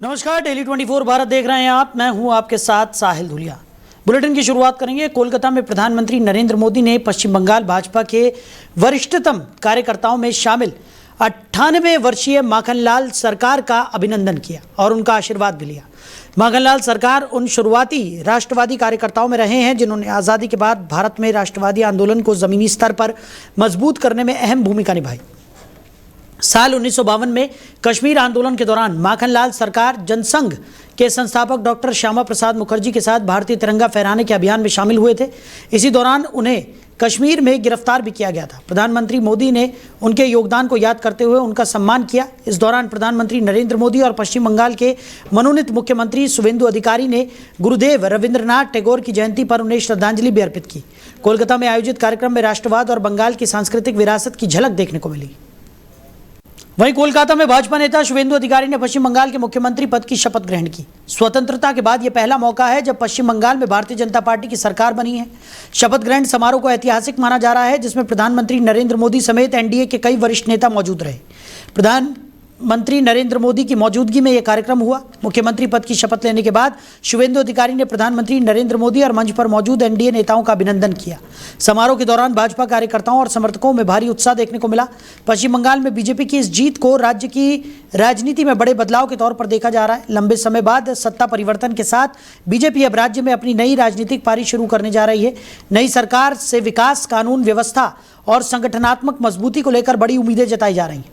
नमस्कार, डेली 24 भारत देख रहे हैं आप। मैं हूं आपके साथ साहिल धुलिया। बुलेटिन की शुरुआत करेंगे। कोलकाता में प्रधानमंत्री नरेंद्र मोदी ने पश्चिम बंगाल भाजपा के वरिष्ठतम कार्यकर्ताओं में शामिल 98 वर्षीय माखनलाल सरकार का अभिनंदन किया और उनका आशीर्वाद भी लिया। माखनलाल सरकार उन शुरुआती राष्ट्रवादी कार्यकर्ताओं में रहे हैं जिन्होंने आज़ादी के बाद भारत में राष्ट्रवादी आंदोलन को ज़मीनी स्तर पर मजबूत करने में अहम भूमिका निभाई। साल 1952 में कश्मीर आंदोलन के दौरान माखनलाल सरकार जनसंघ के संस्थापक डॉक्टर श्यामा प्रसाद मुखर्जी के साथ भारतीय तिरंगा फहराने के अभियान में शामिल हुए थे। इसी दौरान उन्हें कश्मीर में गिरफ्तार भी किया गया था। प्रधानमंत्री मोदी ने उनके योगदान को याद करते हुए उनका सम्मान किया। इस दौरान प्रधानमंत्री नरेंद्र मोदी और पश्चिम बंगाल के मनोनीत मुख्यमंत्री शुवेंदु अधिकारी ने गुरुदेव रविंद्रनाथ टैगोर की जयंती पर उन्हें श्रद्धांजलि भी अर्पित की। कोलकाता में आयोजित कार्यक्रम में राष्ट्रवाद और बंगाल की सांस्कृतिक विरासत की झलक देखने को मिली। वहीं कोलकाता में भाजपा नेता शुवेंदु अधिकारी ने पश्चिम बंगाल के मुख्यमंत्री पद की शपथ ग्रहण की। स्वतंत्रता के बाद यह पहला मौका है जब पश्चिम बंगाल में भारतीय जनता पार्टी की सरकार बनी है। शपथ ग्रहण समारोह को ऐतिहासिक माना जा रहा है, जिसमें प्रधानमंत्री नरेंद्र मोदी समेत एनडीए के कई वरिष्ठ नेता मौजूद रहे। प्रधानमंत्री नरेंद्र मोदी की मौजूदगी में यह कार्यक्रम हुआ। मुख्यमंत्री पद की शपथ लेने के बाद शुवेंदु अधिकारी ने प्रधानमंत्री नरेंद्र मोदी और मंच पर मौजूद एनडीए नेताओं का अभिनंदन किया। समारोह के दौरान भाजपा कार्यकर्ताओं और समर्थकों में भारी उत्साह देखने को मिला। पश्चिम बंगाल में बीजेपी की इस जीत को राज्य की राजनीति में बड़े बदलाव के तौर पर देखा जा रहा है। लंबे समय बाद सत्ता परिवर्तन के साथ बीजेपी अब राज्य में अपनी नई राजनीतिक पारी शुरू करने जा रही है। नई सरकार से विकास, कानून व्यवस्था और संगठनात्मक मजबूती को लेकर बड़ी उम्मीदें जताई जा रही हैं।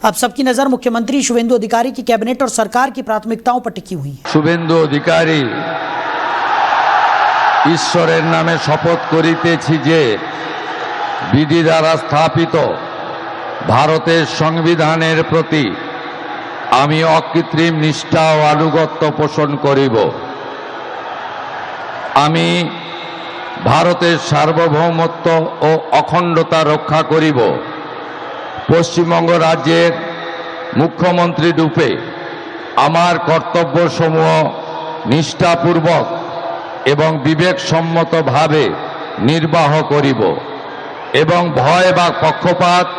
अब सबकी नजर मुख्यमंत्री शुवेंदु अधिकारी की कैबिनेट और सरकार की प्राथमिकताओं पर टिकी हुई है। शुवेंदु अधिकारी ईश्वरेर नामे शपथ करितेछि जे विधि द्वारा स्थापित भारतेर संविधानेर प्रति आमी अकृत्रिम निष्ठा और आनुगत्य पोषण करिब। आमी भारतेर सार्वभौमत्व और अखंडता रक्षा करिब। पश्चिमबंग राज्येर मुख्यमंत्री रूपे आमार कर्तव्य समूह निष्ठापूर्वक एवं विवेकसम्मत भावे निर्वाह करिब एवं भय बा पक्षपात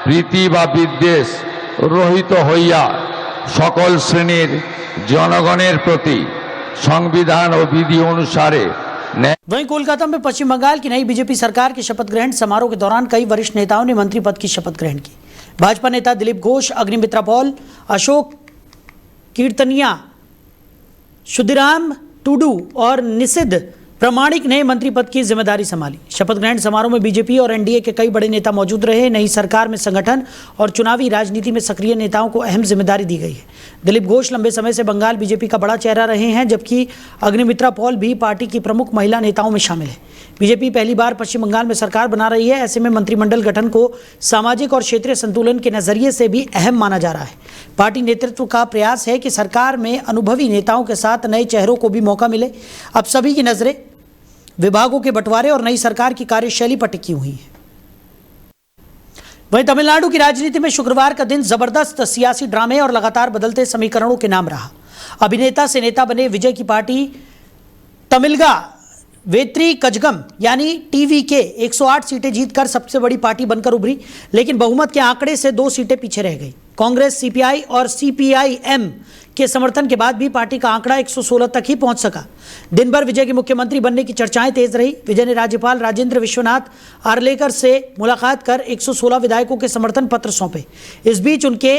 प्रीति बा विद्वेष रहित हइया सकल श्रेणीर जनगणेर प्रति संविधान और विधि अनुसारे। वहीं कोलकाता में पश्चिम बंगाल की नई बीजेपी सरकार के शपथ ग्रहण समारोह के दौरान कई वरिष्ठ नेताओं ने मंत्री पद की शपथ ग्रहण की। भाजपा नेता दिलीप घोष, अग्निमित्रा पॉल, अशोक कीर्तनिया, शुद्धिराम टुडू और निषिद्ध प्रामाणिक ने मंत्री पद की जिम्मेदारी संभाली। शपथ ग्रहण समारोह में बीजेपी और एनडीए के कई बड़े नेता मौजूद रहे। नई सरकार में संगठन और चुनावी राजनीति में सक्रिय नेताओं को अहम जिम्मेदारी दी गई है। दिलीप घोष लंबे समय से बंगाल बीजेपी का बड़ा चेहरा रहे हैं, जबकि अग्निमित्रा पॉल भी पार्टी की प्रमुख महिला नेताओं में शामिल है। बीजेपी पहली बार पश्चिम बंगाल में सरकार बना रही है। ऐसे में मंत्रिमंडल गठन को सामाजिक और क्षेत्रीय संतुलन के नजरिए से भी अहम माना जा रहा है। पार्टी नेतृत्व का प्रयास है कि सरकार में अनुभवी नेताओं के साथ नए चेहरों को भी मौका मिले। अब सभी की नजरें विभागों के बंटवारे और नई सरकार की कार्यशैली पर टिकी हुई है। वहीं तमिलनाडु की राजनीति में शुक्रवार का दिन जबरदस्त सियासी ड्रामे और लगातार बदलते समीकरणों के नाम रहा। अभिनेता से नेता बने विजय की पार्टी तमिलगा वेत्री कजगम यानी टीवीके 108 सीटें जीतकर सबसे बड़ी पार्टी बनकर उभरी, लेकिन बहुमत के आंकड़े से 2 सीटें पीछे रह गई। कांग्रेस, सीपीआई और सीपीआईएम के समर्थन के बाद भी पार्टी का आंकड़ा 116 तक ही पहुंच सका। दिन भर विजय के मुख्यमंत्री बनने की चर्चाएं तेज रही। विजय ने राज्यपाल राजेंद्र विश्वनाथ आर्लेकर से मुलाकात कर 116 विधायकों के समर्थन पत्र सौंपे। इस बीच उनके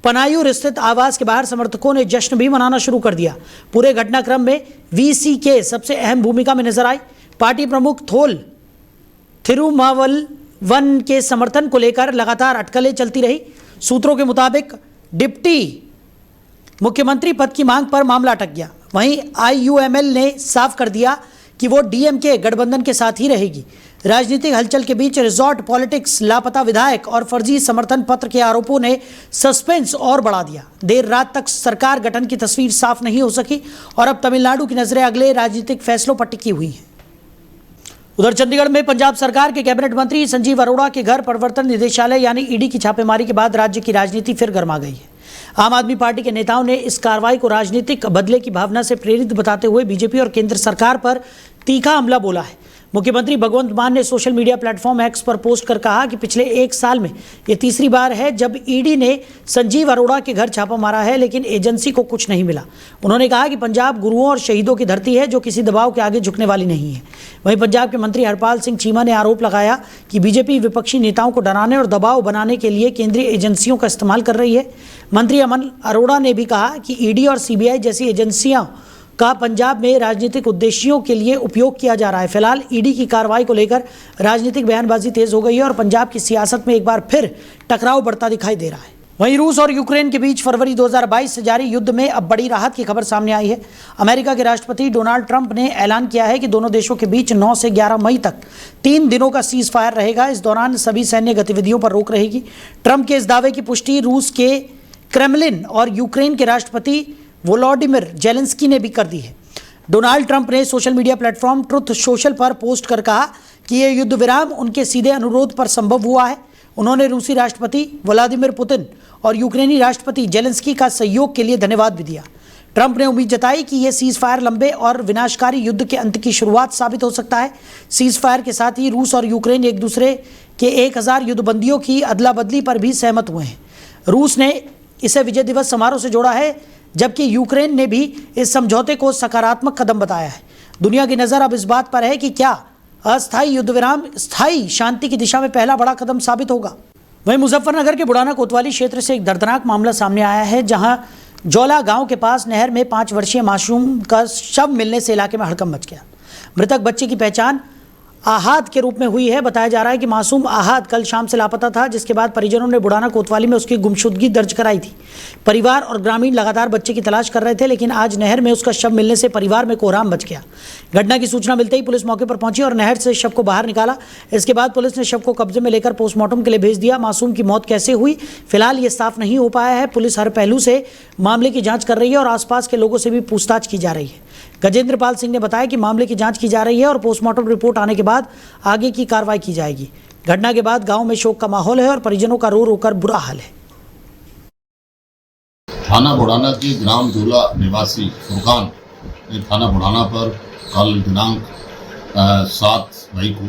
पनायूर स्थित आवास के बाहर समर्थकों ने जश्न भी मनाना शुरू कर दिया। पूरे घटनाक्रम में वीसीके सबसे अहम भूमिका में नजर आई। पार्टी प्रमुख थोल थिरुमावलवन के समर्थन को लेकर लगातार अटकलें चलती रही। सूत्रों के मुताबिक डिप्टी मुख्यमंत्री पद की मांग पर मामला अटक गया। वहीं आईयूएमएल ने साफ कर दिया कि वो डीएमके गठबंधन के साथ ही रहेगी। राजनीतिक हलचल के बीच रिजॉर्ट पॉलिटिक्स, लापता विधायक और फर्जी समर्थन पत्र के आरोपों ने सस्पेंस और बढ़ा दिया। देर रात तक सरकार गठन की तस्वीर साफ नहीं हो सकी और अब तमिलनाडु की नजरें अगले राजनीतिक फैसलों पर टिकी हुई हैं। उधर चंडीगढ़ में पंजाब सरकार के कैबिनेट मंत्री संजीव अरोड़ा के घर प्रवर्तन निदेशालय यानी ईडी की छापेमारी के बाद राज्य की राजनीति फिर गर्मा गई है। आम आदमी पार्टी के नेताओं ने इस कार्रवाई को राजनीतिक बदले की भावना से प्रेरित बताते हुए बीजेपी और केंद्र सरकार पर तीखा हमला बोला है। मुख्यमंत्री भगवंत मान ने सोशल मीडिया प्लेटफॉर्म एक्स पर पोस्ट कर कहा कि पिछले 1 साल में ये तीसरी बार है जब ईडी ने संजीव अरोड़ा के घर छापा मारा है, लेकिन एजेंसी को कुछ नहीं मिला। उन्होंने कहा कि पंजाब गुरुओं और शहीदों की धरती है जो किसी दबाव के आगे झुकने वाली नहीं है। वहीं पंजाब के मंत्री हरपाल सिंह चीमा ने आरोप लगाया कि बीजेपी विपक्षी नेताओं को डराने और दबाव बनाने के लिए केंद्रीय एजेंसियों का इस्तेमाल कर रही है। मंत्री अमन अरोड़ा ने भी कहा कि ईडी और सीबीआई जैसी एजेंसियां का पंजाब में राजनीतिक उद्देश्यों के लिए उपयोग किया जा रहा है। फिलहाल ईडी की कार्रवाई को लेकर राजनीतिक बयानबाजी तेज हो गई है और पंजाब की सियासत में एक बार फिर टकराव बढ़ता दिखाई दे रहा है। वहीं रूस और यूक्रेन के बीच फरवरी 2022 से जारी युद्ध में अब बड़ी राहत की खबर सामने आई है। अमेरिका के राष्ट्रपति डोनाल्ड ट्रंप ने ऐलान किया है कि दोनों देशों के बीच 9 से 11 मई तक 3 दिनों का सीज फायर रहेगा। इस दौरान सभी सैन्य गतिविधियों पर रोक रहेगी। ट्रंप के इस दावे की पुष्टि रूस के क्रेमलिन और यूक्रेन के राष्ट्रपति वोलोडिमिर जेलेंस्की ने भी कर दी है। डोनाल्ड ट्रंप ने social media platform truth social पर पोस्ट कर कहा कि यह युद्ध विराम उनके सीधे अनुरोध पर संभव हुआ है। उन्होंने रूसी राष्ट्रपति व्लादिमीर पुतिन और यूक्रेनी राष्ट्रपति जेलेंस्की का सहयोग के लिए धन्यवाद भी दिया। ट्रंप ने उम्मीद जताई कि यह सीज फायर लंबे और विनाशकारी युद्ध के अंत की शुरुआत साबित हो सकता है। सीज फायर के साथ ही रूस और यूक्रेन एक दूसरे के 1000 युद्धबंदियों की अदला बदली पर भी सहमत हुए हैं। रूस ने इसे विजय दिवस समारोह से जोड़ा है, जबकि यूक्रेन ने भी इस समझौते को सकारात्मक कदम बताया है। दुनिया की नज़र अब इस बात पर है कि क्या अस्थायी युद्ध विराम स्थायी शांति की दिशा में पहला बड़ा कदम साबित होगा। वहीं मुजफ्फरनगर के बुढ़ाना कोतवाली क्षेत्र से एक दर्दनाक मामला सामने आया है, जहां जौला गांव के पास नहर में 5 वर्षीय मासूम का शव मिलने से इलाके में हड़कंप मच गया। मृतक बच्चे की पहचान आहाद के रूप में हुई है। बताया जा रहा है कि मासूम आहाद कल शाम से लापता था, जिसके बाद परिजनों ने बुढ़ाना कोतवाली में उसकी गुमशुदगी दर्ज कराई थी। परिवार और ग्रामीण लगातार बच्चे की तलाश कर रहे थे, लेकिन आज नहर में उसका शव मिलने से परिवार में कोहराम मच गया। घटना की सूचना मिलते ही पुलिस मौके पर पहुंची और नहर से शव को बाहर निकाला। इसके बाद पुलिस ने शव को कब्जे में लेकर पोस्टमार्टम के लिए भेज दिया। मासूम की मौत कैसे हुई, फिलहाल ये साफ नहीं हो पाया है। पुलिस हर पहलू से मामले की जाँच कर रही है और आसपास के लोगों से भी पूछताछ की जा रही है। गजेंद्र पाल सिंह ने बताया कि मामले की जांच की जा रही है और पोस्टमार्टम रिपोर्ट आने के बाद आगे की कार्रवाई की जाएगी। घटना के बाद गांव में शोक का माहौल है और परिजनों का रो रो कर बुरा हाल है। थाना बुढ़ाना की ग्राम झूला निवासी फुरकान ने थाना बुढ़ाना पर कल दिनांक 7 मई को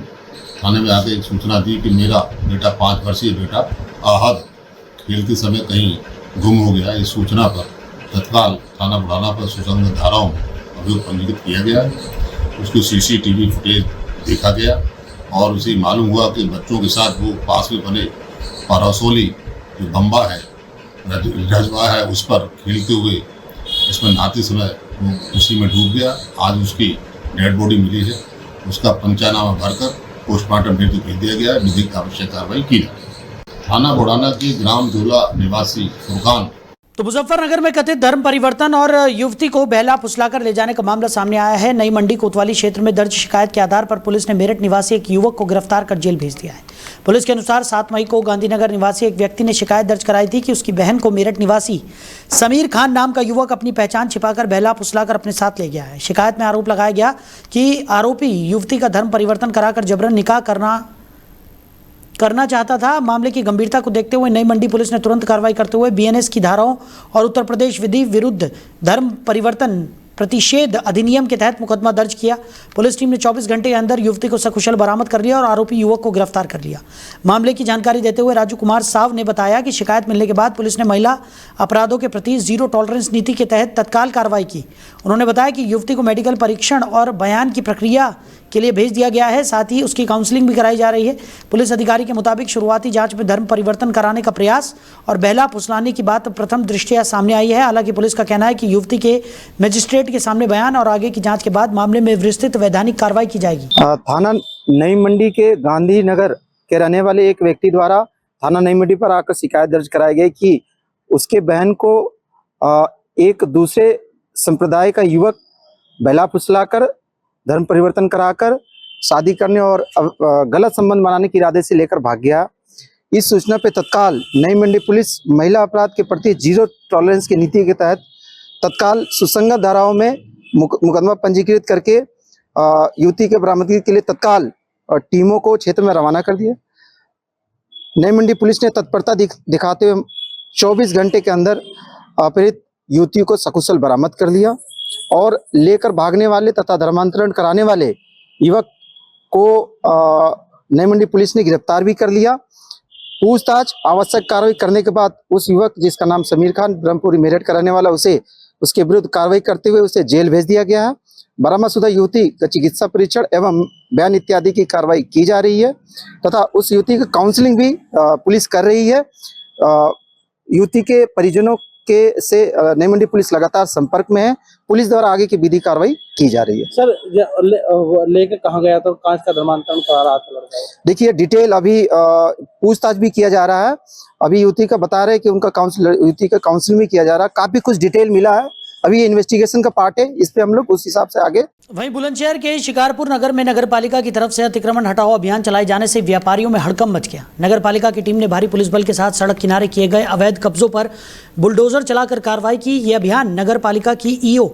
थाने में आकर एक सूचना दी कि मेरा बेटा 5 वर्षीय बेटा आहद खेलते समय कहीं गुम हो गया। इस सूचना पर तत्काल थाना बुढ़ाना पर सुसंगत धाराओं में अभियोग पंजीकृत किया गया। उसकी CCTV फुटेज देखा गया और उसे मालूम हुआ कि बच्चों के साथ वो पास में बने पारासोली जो बम्बा है रजवा है उस पर खेलते हुए इसमें नहाते समय वो उसी में डूब गया। आज उसकी डेड बॉडी मिली है, उसका पंचनामा भरकर पोस्टमार्टम हेतु भेज दिया गया है। विधिक आवश्यक कार्रवाई की जाए। थाना बुढ़ाना की ग्राम झूला निवासी फुरकान। तो मुजफ्फरनगर में कथित धर्म परिवर्तन और युवती को बहला फुसलाकर ले जाने का मामला सामने आया है। नई मंडी कोतवाली क्षेत्र में दर्ज शिकायत के आधार पर पुलिस ने मेरठ निवासी एक युवक को गिरफ्तार कर जेल भेज दिया है। पुलिस के अनुसार 7 मई को गांधीनगर निवासी एक व्यक्ति ने शिकायत दर्ज कराई थी कि उसकी बहन को मेरठ निवासी समीर खान नाम का युवक अपनी पहचान छिपाकर बहला फुसलाकर अपने साथ ले गया है। शिकायत में आरोप लगाया गया कि आरोपी युवती का धर्म परिवर्तन कराकर जबरन निकाह करना चाहता था। मामले की गंभीरता को देखते हुए नई मंडी पुलिस ने तुरंत कार्रवाई करते हुए BNS की धाराओं और उत्तर प्रदेश विधि विरुद्ध धर्म परिवर्तन प्रतिषेध अधिनियम के तहत मुकदमा दर्ज किया। पुलिस टीम ने 24 घंटे के अंदर युवती को सकुशल बरामद कर लिया और आरोपी युवक को गिरफ्तार कर लिया। मामले की जानकारी देते हुए राजू कुमार साव ने बताया कि शिकायत मिलने के बाद पुलिस ने महिला अपराधों के प्रति जीरो टॉलरेंस नीति के तहत तत्काल कार्रवाई की। उन्होंने बताया कि युवती को मेडिकल परीक्षण और बयान की प्रक्रिया के लिए भेज दिया गया है, साथ ही उसकी काउंसलिंग भी कराई जा रही है। पुलिस अधिकारी के मुताबिक शुरुआती जांच में धर्म परिवर्तन कराने का प्रयास और बहला फुसलाने की बात प्रथम दृष्टया सामने आई है। हालांकि पुलिस का कहना है कि युवती के मजिस्ट्रेट के सामने बयान और आगे की जांच के बाद मामले में विस्तृत वैधानिक कार्रवाई की जाएगी। थाना नई मंडी के गांधीनगर के रहने वाले एक व्यक्ति द्वारा थाना नई मंडी पर आकर शिकायत दर्ज कराई गई कि उसके बहन को एक दूसरे संप्रदाय का युवक बहला फुसलाकर धर्म परिवर्तन कराकर शादी करने और गलत संबंध बनाने के इरादे से लेकर भाग गया। इस सूचना पे तत्काल नई मंडी पुलिस महिला अपराध के प्रति जीरो टॉलरेंस की नीति के तहत तत्काल सुसंगत धाराओं में मुकदमा पंजीकृत करके युवती के बरामदगी के लिए तत्काल टीमों को क्षेत्र में रवाना कर दिया। नई मंडी पुलिस ने तत्परता दिखाते हुए 24 घंटे के अंदर पीड़ित युवती को सकुशल बरामद कर लिया और लेकर भागने वाले तथा धर्मांतरण कराने वाले युवक को नई मंडी पुलिस ने गिरफ्तार भी कर लिया। पूछताछ आवश्यक कार्रवाई करने के बाद उस युवक जिसका नाम समीर खान ब्रह्मपुरी मेरठ का रहने वाला उसके विरुद्ध कार्रवाई करते हुए उसे जेल भेज दिया गया है। बरामदशुदा युवती का चिकित्सा परीक्षण एवं बयान इत्यादि की कार्रवाई की जा रही है तथा उस युवती की काउंसलिंग भी पुलिस कर रही है। युवती के परिजनों के से नई मंडी पुलिस लगातार संपर्क में है। पुलिस द्वारा आगे की विधि कार्रवाई की जा रही है। सर लेके कहाँ गया था, कहाँ का धर्मांतरण करा रहा था लड़का? देखिए डिटेल अभी पूछताछ भी किया जा रहा है। अभी युवती का बता रहे हैं कि युवती का काउंसलिंग भी किया जा रहा है। काफी कुछ डिटेल मिला है, अभी ये इन्वेस्टिगेशन का पार्ट है, इस पे हम लोग उस हिसाब से आगे। वहीं बुलंदशहर के शिकारपुर नगर में नगर पालिका की तरफ से अतिक्रमण हटाओ अभियान चलाए जाने से व्यापारियों में हड़कंप मच गया। नगर पालिका की टीम ने भारी पुलिस बल के साथ सड़क किनारे किए गए अवैध कब्जों पर बुलडोजर चलाकर कार्रवाई की। ये अभियान नगर पालिका की ईओ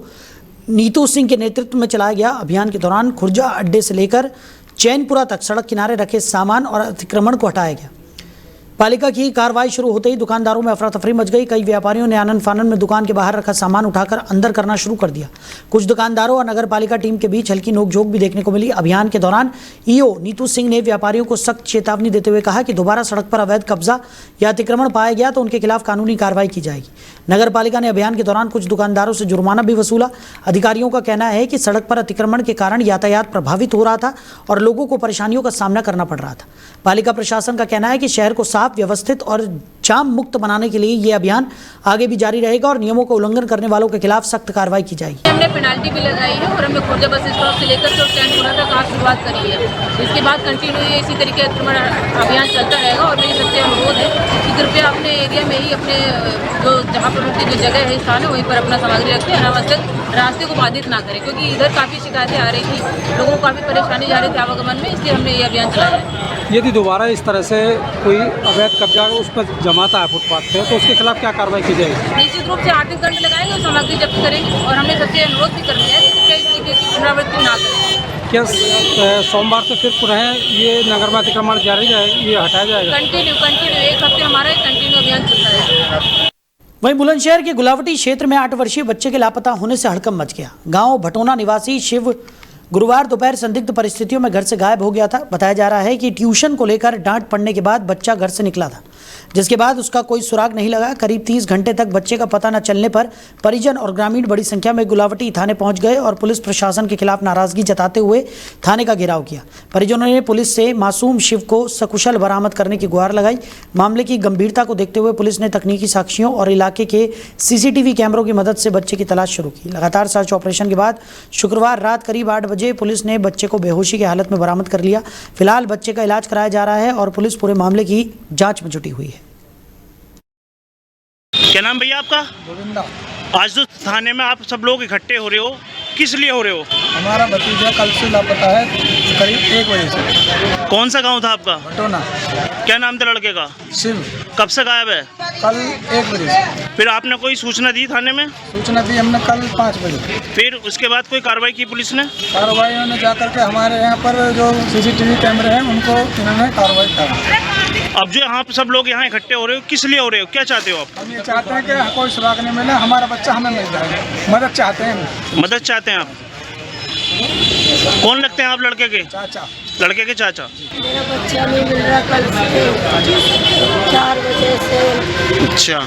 नीतू सिंह के नेतृत्व में चलाया गया। अभियान के दौरान खुर्जा अड्डे से लेकर चैनपुरा तक सड़क किनारे रखे सामान और अतिक्रमण को हटाया गया। पालिका की कार्रवाई शुरू होते ही दुकानदारों में अफरा तफरी मच गई। कई व्यापारियों ने आनन फानन में दुकान के बाहर रखा सामान उठाकर अंदर करना शुरू कर दिया। कुछ दुकानदारों और नगर पालिका टीम के बीच हल्की नोकझोंक भी देखने को मिली। अभियान के दौरान ईओ नीतू सिंह ने व्यापारियों को सख्त चेतावनी देते हुए कहा कि दोबारा सड़क पर अवैध कब्जा या अतिक्रमण पाया गया तो उनके खिलाफ कानूनी कार्रवाई की जाएगी। नगर पालिका ने अभियान के दौरान कुछ दुकानदारों से जुर्माना भी वसूला। अधिकारियों का कहना है कि सड़क पर अतिक्रमण के कारण यातायात प्रभावित हो रहा था और लोगों को परेशानियों का सामना करना पड़ रहा था। पालिका प्रशासन का कहना है कि शहर को साफ, व्यवस्थित और जाम मुक्त बनाने के लिए ये अभियान आगे भी जारी रहेगा और नियमों का उल्लंघन करने वालों के खिलाफ सख्त कार्रवाई की जाएगी। हमने पेनाल्टी भी लगाई है और हमने खुर्जा बस स्टॉप से लेकर तो चैनपुरा तक आज शुरुआत करी है। इसके बाद कंटिन्यू इसी तरीके अतिक्रमण अभियान चलता रहेगा और मेरी सबसे अनुरोध है कि कृपया अपने एरिया में ही अपने जो जहाँ पर उनकी जो जगह है, स्थान है, वहीं पर अपना सामग्री रखें। अनावश्यक रास्ते को बाधित ना करें, क्योंकि इधर काफ़ी शिकायतें आ रही थी, लोगों को काफ़ी परेशानी जा रही थी आवागमन में, इसलिए हमने ये अभियान चलाया है। यदि दोबारा इस तरह से कोई अवैध कब्जा उस पर जमाता है फुटपाथ पे, तो उसके खिलाफ क्या कार्रवाई की जाएगी? निश्चित रूप से आर्थिक दंड लगाएंगे और सामग्री जब्त करेंगे और हमने सबसे अनुरोध भी कर दिया है कि इस तरीके की पुनरावृत्ति ना करें। क्या सोमवार से फिर पुनः ये नगर में अतिक्रमण जारी रहेगा, ये हटाया जाएगा? कंटिन्यू एक हफ्ते हमारा कंटिन्यू अभियान चलता है। वहीं बुलंदशहर के गुलावटी क्षेत्र में 8 वर्षीय बच्चे के लापता होने से हड़कंप मच गया। गांव भटोना निवासी शिव गुरुवार दोपहर संदिग्ध परिस्थितियों में घर से गायब हो गया था। बताया जा रहा है कि ट्यूशन को लेकर डांट पड़ने के बाद बच्चा घर से निकला था, जिसके बाद उसका कोई सुराग नहीं लगा। करीब 30 घंटे तक बच्चे का पता न चलने पर परिजन और ग्रामीण बड़ी संख्या में गुलावटी थाने पहुंच गए और पुलिस प्रशासन के खिलाफ नाराजगी जताते हुए थाने का घेराव किया। परिजनों ने पुलिस से मासूम शिव को सकुशल बरामद करने की गुहार लगाई। मामले की गंभीरता को देखते हुए पुलिस ने तकनीकी साक्ष्यों और इलाके के सीसीटीवी कैमरों की मदद से बच्चे की तलाश शुरू की। लगातार सर्च ऑपरेशन के बाद शुक्रवार रात करीब 8 बजे पुलिस ने बच्चे को बेहोशी की हालत में बरामद कर लिया। फिलहाल बच्चे का इलाज कराया जा रहा है और पुलिस पूरे मामले की जांच में जुटी हुई है। क्या नाम भैया आपका? गोविंदा। आज तो थाने में आप सब लोग इकट्ठे हो रहे हो, किस लिए हो रहे हो? हमारा भतीजा कल से लापता है, करीब 1 बजे से। कौन सा गांव था आपका? भटोना। क्या नाम था लड़के का? शिव। कब से गायब है? कल 1 बजे से। फिर आपने कोई सूचना दी थाने में? सूचना दी हमने कल 5 बजे। फिर उसके बाद कोई कार्रवाई की पुलिस ने? कार्रवाई ने जाकर के हमारे यहाँ पर जो सीसीटीवी कैमरे हैं उनको इन्होंने कार्रवाई करा। अब जो यहाँ पे सब लोग यहाँ इकट्ठे हो रहे हो, किस लिए हो रहे हो, क्या चाहते हो आप? हम ये चाहते हैं कि कोई सुराग नहीं मिले, हमारा बच्चा हमें मिल जाए, मदद चाहते हैं हम। मदद चाहते हैं आप? कौन लगते हैं आप लड़के के? चाचा। लड़के के चाचा। मेरा बच्चा नहीं मिल रहा कल से 4 बजे से। अच्छा,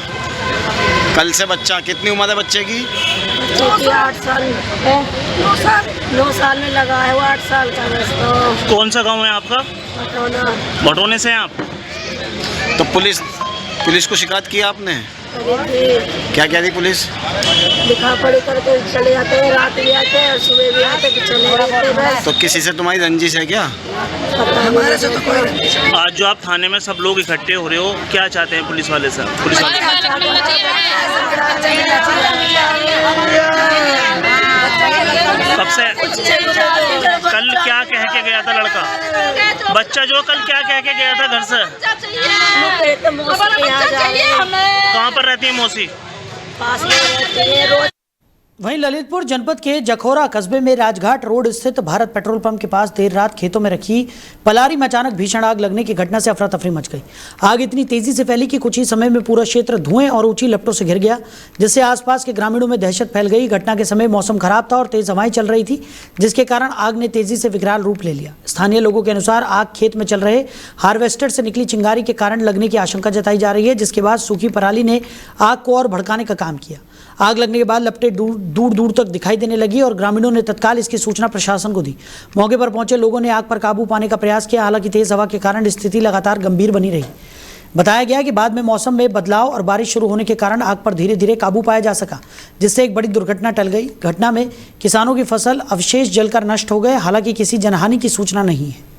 कल से बच्चा, कितनी उम्र है बच्चे की? बच्चे की 8 साल है। 9 साल में लगा है वो, 8 साल का बस। तो कौन सा गांव है आपका? भटोना। भटोने से हैं आप? तो पुलिस को शिकायत की आपने? क्या क्या दी पुलिस? लिखा पढ़ी करके चले जाते हैं, रात भी आते हैं और सुबह भी आते हैं, चले रहते हैं। तो किसी से तुम्हारी रंजिश है क्या? हमारे से तो कोई। आज जो आप थाने में सब लोग इकट्ठे हो रहे हो, क्या चाहते हैं पुलिस वाले से? पुलिस वाले कब से? कल क्या कह के गया था लड़का? बच्चा जो कल क्या कह के गया था घर से? कहाँ पर रहती है मौसी? पास में रहती है रोज। वहीं ललितपुर जनपद के जखौरा कस्बे में राजघाट रोड स्थित भारत पेट्रोल पंप के पास देर रात खेतों में रखी पलारी में अचानक भीषण आग लगने की घटना से अफरा तफरी मच गई। आग इतनी तेजी से फैली कि कुछ ही समय में पूरा क्षेत्र धुएं और ऊंची लपटों से घिर गया, जिससे आसपास के ग्रामीणों में दहशत फैल गई। घटना के समय मौसम खराब था और तेज हवाएं चल रही थी, जिसके कारण आग ने तेजी से विकराल रूप ले लिया। स्थानीय लोगों के अनुसार आग खेत में चल रहे हार्वेस्टर से निकली चिंगारी के कारण लगने की आशंका जताई जा रही है, जिसके बाद सूखी पराली ने आग को और भड़काने का काम किया। आग लगने के बाद लपटें दूर दूर तक दिखाई देने लगी और ग्रामीणों ने तत्काल इसकी सूचना प्रशासन को दी। मौके पर पहुंचे लोगों ने आग पर काबू पाने का प्रयास किया, हालांकि तेज हवा के कारण स्थिति लगातार गंभीर बनी रही। बताया गया कि बाद में मौसम में बदलाव और बारिश शुरू होने के कारण आग पर धीरे धीरे काबू पाया जा सका, जिससे एक बड़ी दुर्घटना टल गई। घटना में किसानों की फसल अवशेष जलकर नष्ट हो गए, हालांकि किसी जनहानि की सूचना नहीं है।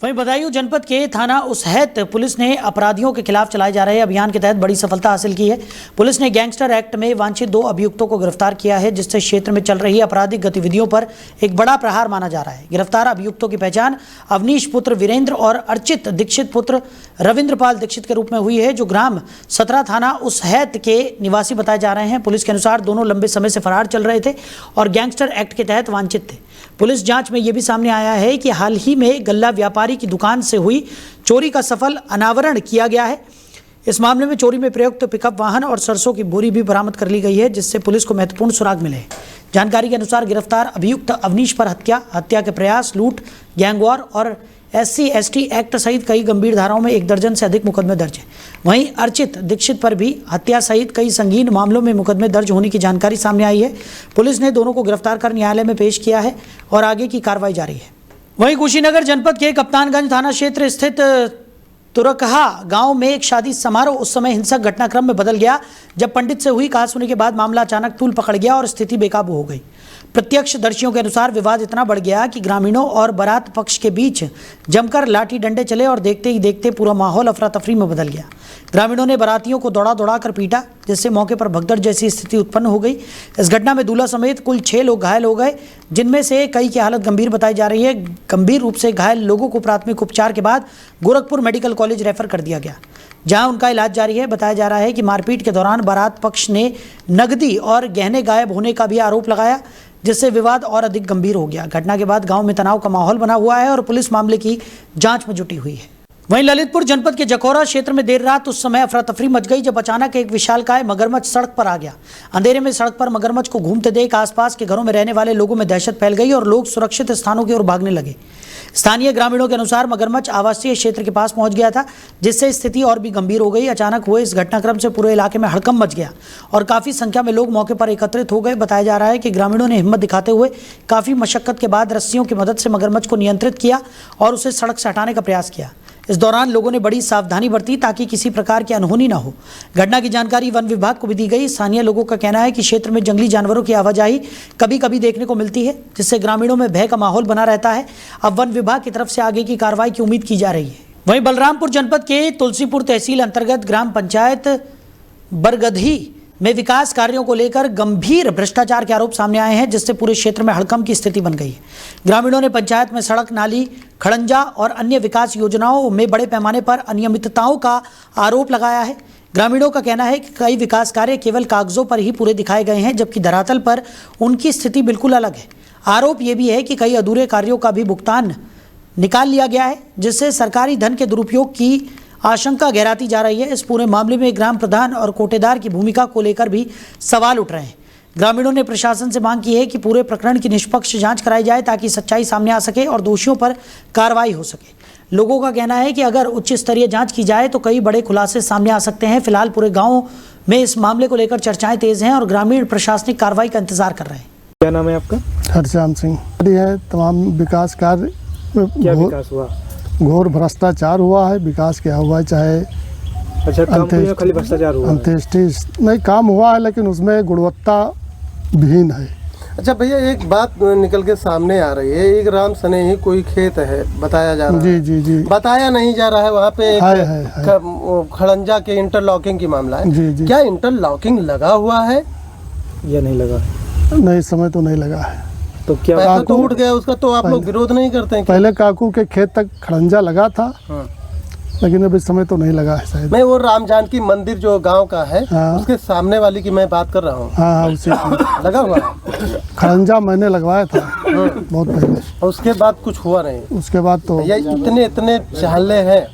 वहीं बदायूं जनपद के थाना उसहैत पुलिस ने अपराधियों के खिलाफ चलाए जा रहे अभियान के तहत बड़ी सफलता हासिल की है। पुलिस ने गैंगस्टर एक्ट में वांछित 2 अभियुक्तों को गिरफ्तार किया है, जिससे क्षेत्र में चल रही आपराधिक गतिविधियों पर एक बड़ा प्रहार माना जा रहा है। गिरफ्तार अभियुक्तों की पहचान अवनीश पुत्र वीरेंद्र और अर्चित दीक्षित पुत्र रविंद्रपाल दीक्षित के रूप में हुई है, जो ग्राम 17 थाना उसहैत के निवासी बताए जा रहे हैं। पुलिस के अनुसार दोनों लंबे समय से फरार चल रहे थे और गैंगस्टर एक्ट के तहत वांछित थे। पुलिस जांच में यह भी सामने आया है कि हाल ही में गल्ला व्यापारी की दुकान से हुई चोरी का सफल अनावरण किया गया है। इस मामले में चोरी में प्रयुक्त पिकअप वाहन और सरसों की बोरी भी बरामद कर ली गई है, जिससे पुलिस को महत्वपूर्ण सुराग मिले हैं। जानकारी के अनुसार गिरफ्तार अभियुक्त अवनीश पर हत्या के प्रयास, लूट, गैंगवॉर और SC/ST एक्ट सहित कई गंभीर धाराओं में 1 दर्जन से अधिक मुकदमे दर्ज हैं। वहीं अर्चित दीक्षित पर भी हत्या सहित कई संगीन मामलों में मुकदमे दर्ज होने की जानकारी सामने आई है। पुलिस ने दोनों को गिरफ्तार कर न्यायालय में पेश किया है और आगे की कार्रवाई जारी है। वहीं कुशीनगर जनपद के कप्तानगंज थाना क्षेत्र स्थित तुरकहा गांव में एक शादी समारोह उस समय हिंसक घटनाक्रम में बदल गया जब पंडित से हुई कहासुनी के बाद मामला अचानक तूल पकड़ गया और स्थिति बेकाबू हो गई। प्रत्यक्षदर्शियों के अनुसार विवाद इतना बढ़ गया कि ग्रामीणों और बारात पक्ष के बीच जमकर लाठी डंडे चले और देखते ही देखते पूरा माहौल अफरा तफरी में बदल गया। ग्रामीणों ने बारातियों को दौड़ा कर पीटा, जिससे मौके पर भगदड़ जैसी स्थिति उत्पन्न हो गई। इस घटना में दूल्हा समेत कुल 6 लोग घायल हो गए, जिनमें से कई की हालत गंभीर बताई जा रही है। गंभीर रूप से घायल लोगों को प्राथमिक उपचार के बाद गोरखपुर मेडिकल कॉलेज रेफर कर दिया गया, जहां उनका इलाज जारी है। बताया जा रहा है कि मारपीट के दौरान बारात पक्ष ने नकदी और गहने गायब होने का भी आरोप लगाया, जिससे विवाद और अधिक गंभीर हो गया। घटना के बाद गांव में तनाव का माहौल बना हुआ है और पुलिस मामले की जांच में जुटी हुई है। वहीं ललितपुर जनपद के जखौरा क्षेत्र में देर रात उस समय अफरा तफरी मच गई जब अचानक एक विशालकाय मगरमच्छ सड़क पर आ गया। अंधेरे में सड़क पर मगरमच्छ को घूमते देख आसपास के घरों में रहने वाले लोगों में दहशत फैल गई और लोग सुरक्षित स्थानों की ओर भागने लगे। स्थानीय ग्रामीणों के अनुसार मगरमच्छ आवासीय क्षेत्र के पास पहुंच गया था, जिससे स्थिति और भी गंभीर हो गई। अचानक हुए इस घटनाक्रम से पूरे इलाके में हड़कंप मच गया और काफी संख्या में लोग मौके पर एकत्रित हो गए। बताया जा रहा है कि ग्रामीणों ने हिम्मत दिखाते हुए काफी मशक्कत के बाद रस्सियों की मदद से मगरमच्छ को नियंत्रित किया और उसे सड़क से हटाने का प्रयास किया। इस दौरान लोगों ने बड़ी सावधानी बरती ताकि किसी प्रकार की अनहोनी न हो। घटना की जानकारी वन विभाग को भी दी गई। स्थानीय लोगों का कहना है कि क्षेत्र में जंगली जानवरों की आवाजाही कभी कभी देखने को मिलती है, जिससे ग्रामीणों में भय का माहौल बना रहता है। अब वन विभाग की तरफ से आगे की कार्रवाई की उम्मीद की जा रही है। वहीं बलरामपुर जनपद के तुलसीपुर तहसील अंतर्गत ग्राम पंचायत बरगधी में विकास कार्यों को लेकर गंभीर भ्रष्टाचार के आरोप सामने आए हैं, जिससे पूरे क्षेत्र में हड़कंप की स्थिति बन गई है। ग्रामीणों ने पंचायत में सड़क, नाली, खड़ंजा और अन्य विकास योजनाओं में बड़े पैमाने पर अनियमितताओं का आरोप लगाया है। ग्रामीणों का कहना है कि कई विकास कार्य केवल कागजों पर ही पूरे दिखाए गए हैं, जबकि धरातल पर उनकी स्थिति बिल्कुल अलग है। आरोप ये भी है कि कई अधूरे कार्यों का भी भुगतान निकाल लिया गया है, जिससे सरकारी धन के दुरुपयोग की आशंका गहराती जा रही है। इस पूरे मामले में ग्राम प्रधान और कोटेदार की भूमिका को लेकर भी सवाल उठ रहे हैं। ग्रामीणों ने प्रशासन से मांग की है कि पूरे प्रकरण की निष्पक्ष जांच कराई जाए ताकि सच्चाई सामने आ सके और दोषियों पर कार्रवाई हो सके। लोगों का कहना है कि अगर उच्च स्तरीय जांच की जाए तो कई बड़े खुलासे सामने आ सकते हैं। फिलहाल पूरे गाँव में इस मामले को लेकर चर्चाएं तेज हैं और ग्रामीण प्रशासनिक कार्रवाई का इंतजार कर रहे हैं। क्या नाम है आपका? हरश्याम सिंह है। तमाम विकास कार्य क्या विकास हुआ? घोर भ्रष्टाचार हुआ है। विकास क्या हुआ है, चाहे अच्छा काम हुआ खाली भ्रष्टाचार हुआ? अंत्येष्टि नहीं काम हुआ है, लेकिन उसमें गुणवत्ता विहीन है। अच्छा भैया, एक बात निकल के सामने आ रही है। एक राम सने ही कोई खेत है बताया जा रहा है। जी जी बताया नहीं जा रहा है। वहाँ पे खड़ंजा के इंटरलॉकिंग की मामला है। जी। क्या इंटरलॉकिंग लगा हुआ है या नहीं लगा? नहीं, समय तो नहीं लगा है। तो क्या पैसा तो उठ गया उसका, तो आप लोग विरोध नहीं करते हैं? पहले काकू के खेत तक खड़ंजा लगा था। लेकिन अब इस समय तो नहीं लगा है शायद। मैं वो राम जानकी मंदिर जो गांव का है, हाँ। उसके सामने वाली की मैं बात कर रहा हूँ। हाँ उसी की। लगा हुआ है। खड़ंजा मैंने लगवाया था बहुत पहले, और उसके बाद कुछ हुआ नहीं। उसके बाद तो ये इतने चहल्ले हैं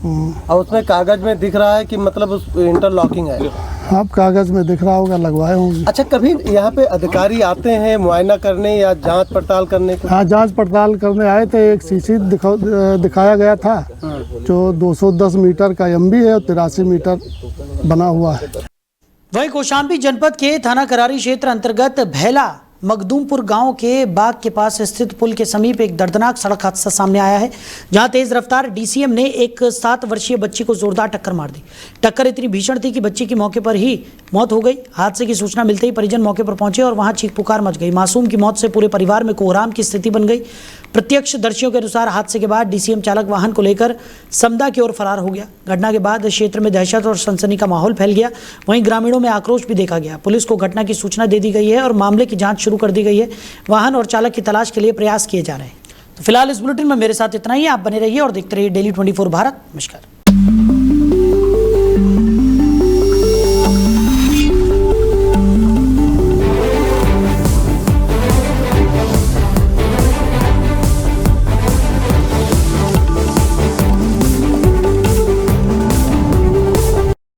और उसमें कागज में दिख रहा है कि मतलब उस इंटरलॉकिंग है। आप कागज में दिख रहा होगा, लगवाए होंगे। अच्छा, कभी यहाँ पे अधिकारी आते हैं मुआयना करने या जांच पड़ताल करने के? हाँ, जांच पड़ताल करने आए थे। एक सीसी दिखाया गया था जो 210 मीटर का एमबी है और 83 मीटर बना हुआ है। वहीं कौशाम्बी जनपद के थाना करारी क्षेत्र अंतर्गत भैला मखदूमपुर गांव के बाग के पास स्थित पुल के समीप एक दर्दनाक सड़क हादसा सामने आया है, जहां तेज रफ्तार डीसीएम ने एक 7 वर्षीय बच्ची को जोरदार टक्कर मार दी। टक्कर इतनी भीषण थी कि बच्ची की मौके पर ही मौत हो गई। हादसे की सूचना मिलते ही परिजन मौके पर पहुंचे और वहां चीख पुकार मच गई। मासूम की मौत से पूरे परिवार में कोहराम की स्थिति बन गई। प्रत्यक्षदर्शियों के अनुसार हादसे के बाद डीसीएम चालक वाहन को लेकर समदा की ओर फरार हो गया। घटना के बाद क्षेत्र में दहशत और सनसनी का माहौल फैल गया। वहीं ग्रामीणों में आक्रोश भी देखा गया। पुलिस को घटना की सूचना दे दी गई है और मामले की जांच शुरू कर दी गई है। वाहन और चालक की तलाश के लिए प्रयास किए जा रहे हैं। तो फिलहाल इस बुलेटिन में मेरे साथ इतना ही। आप बने रहिए और देखते रहिए डेली 24 भारत। नमस्कार।